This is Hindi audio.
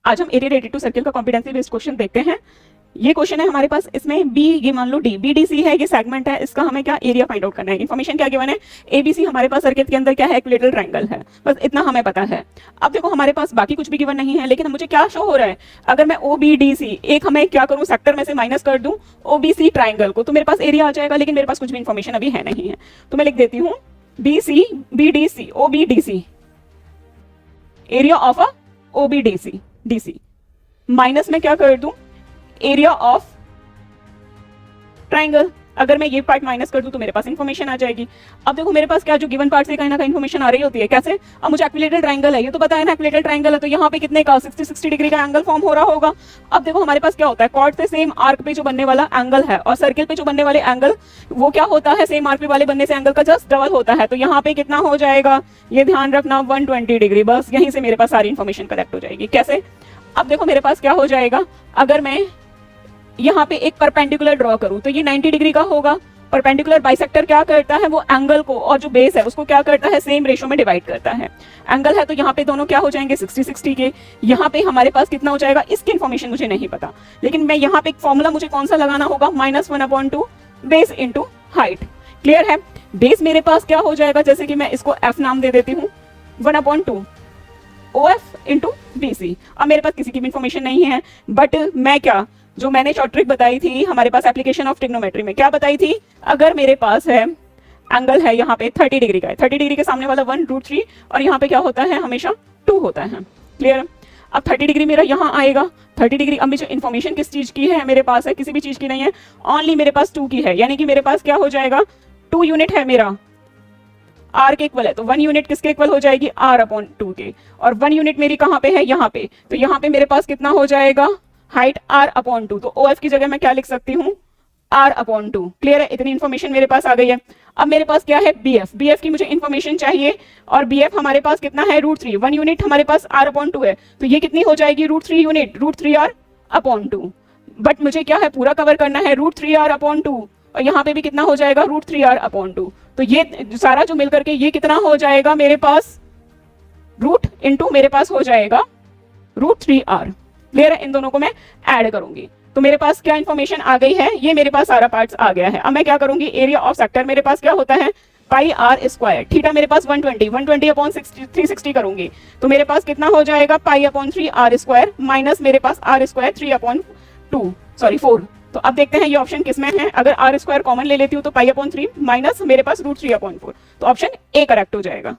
आज हम एरिया रेडिएट टू सर्किल का कॉम्पिटेंसी बेस्ड क्वेश्चन देखते हैं। ये क्वेश्चन है हमारे पास, इसमें बी, ये मान लो डी, BDC है, ये सेगमेंट है, इसका हमें क्या एरिया फाइंड आउट करना है। इन्फॉर्मेशन क्या गिवन है, ABC हमारे पास सर्किल के अंदर क्या है, इक्विलेटरल ट्रायंगल है, बस इतना हमें पता है। अब देखो हमारे पास बाकी कुछ भी गिवन नहीं है, लेकिन मुझे क्या शो हो रहा है, अगर मैं OBDC एक हमें क्या करूं, सेक्टर में से माइनस कर दूं OBC ट्राइंगल को, तो मेरे पास एरिया आ जाएगा, लेकिन मेरे पास कुछ भी इन्फॉर्मेशन अभी है नहीं है। तो मैं लिख देती हूँ BC BDC OBDC, area of a OBDC minus में क्या कर दूं, एरिया ऑफ ट्राइंगल। अगर मैं ये पार्ट माइनस कर दूं तो मेरे पास इन्फॉर्मेशन आ जाएगी। अब देखो मेरे पास क्या, जो गिवन पार्ट से कहीं ना कहीं इन्फॉर्मेशन आ रही होती है, कैसे, अब मुझे इक्विलेटरल ट्रायंगल है, ये तो पता है ना इक्विलेटरल ट्रायंगल है, तो यहाँ पे कितने का 60 डिग्री का एंगल फॉर्म हो रहा होगा। अब देखो हमारे पास क्या होता है, कॉर्ड से सेम आर्क पे जो बनने वाला एंगल है और सर्किल पे जो बनने वाले एंगल, वो क्या होता है, सेम आर्क पे वाले बनने से एंगल का जस्ट डबल होता है। तो यहाँ पे कितना हो जाएगा, ये ध्यान रखना 120 डिग्री। बस यहीं से मेरे पास सारी इन्फॉर्मेशन कलेक्ट हो जाएगी। कैसे, अब देखो मेरे पास क्या हो जाएगा, अगर मैं यहाँ पे एक परपेंडिकुलर ड्रॉ करूं तो ये 90 डिग्री का होगा। परपेंडिकुलर बाइसेक्टर क्या करता है, वो एंगल को और जो बेस है उसको क्या करता है, सेम रेशो में डिवाइड करता है। एंगल है तो यहाँ पे दोनों क्या हो जाएंगे, 60-60 के। यहाँ पे हमारे पास कितना हो जाएगा, इसकी इन्फॉर्मेशन मुझे नहीं पता, लेकिन मैं यहाँ पे एक फॉर्मूला मुझे कौन सा लगाना होगा, -1/2 बेस इंटू हाइट। क्लियर है, बेस मेरे पास क्या हो जाएगा, जैसे कि मैं इसको F नाम दे देती हूँ, 1/2 OF इंटू BC। अब मेरे पास किसी की भी इन्फॉर्मेशन नहीं है, बट मैं क्या, जो मैंने शॉर्ट ट्रिक बताई थी हमारे पास एप्लीकेशन ऑफ ट्रिग्नोमेट्री में, क्या बताई थी, अगर मेरे पास है एंगल है यहाँ पे 30 डिग्री का है, 30 डिग्री के सामने वाला 1√3 और यहाँ पे क्या होता है, हमेशा 2 होता है। क्लियर, अब 30 डिग्री मेरा यहाँ आएगा, 30 डिग्री। अब मुझे इन्फॉर्मेशन किस चीज की है, मेरे पास है किसी भी चीज की नहीं है, ओनली मेरे पास 2 की है, यानी कि मेरे पास क्या हो जाएगा, 2 यूनिट है मेरा, R के इक्वल है, तो 1 यूनिट किसके इक्वल हो जाएगी, R/2 के, और 1 यूनिट मेरी कहाँ पे है, यहाँ पे, तो यहाँ पे मेरे पास कितना हो जाएगा, हाइट R/2, तो OF की जगह मैं क्या लिख सकती हूँ, R/2। क्लियर है, इतनी इन्फॉर्मेशन मेरे पास आ गई है। अब मेरे पास क्या है, BF की मुझे इन्फॉर्मेशन चाहिए, और BF हमारे पास कितना है, √3, 1 यूनिट हमारे पास R/2 है, तो ये कितनी हो जाएगी, √3 यूनिट, √3R/2। बट मुझे क्या है, पूरा कवर करना है, √3R/2, और यहाँ पे भी कितना हो जाएगा, √3R/2। तो ये सारा जो मिलकर के ये कितना हो जाएगा मेरे पास, रूट इंटू मेरे पास हो जाएगा √3R। क्लियर है, इन दोनों को मैं ऐड करूंगी तो मेरे पास क्या इन्फॉर्मेशन आ गई है, ये मेरे पास सारा पार्ट्स आ गया है। अब मैं क्या करूंगी, एरिया ऑफ सेक्टर मेरे पास क्या होता है, πr², थीटा मेरे पास 120/60 360 करूंगी, तो मेरे पास कितना हो जाएगा, π/3r² माइनस मेरे पास r² 3/4। तो अब देखते हैं ये ऑप्शन किसमें है, अगर r² कॉमन ले लेती हूँ तो π/3 माइनस मेरे पास √3/4, तो ऑप्शन ए करेक्ट हो जाएगा।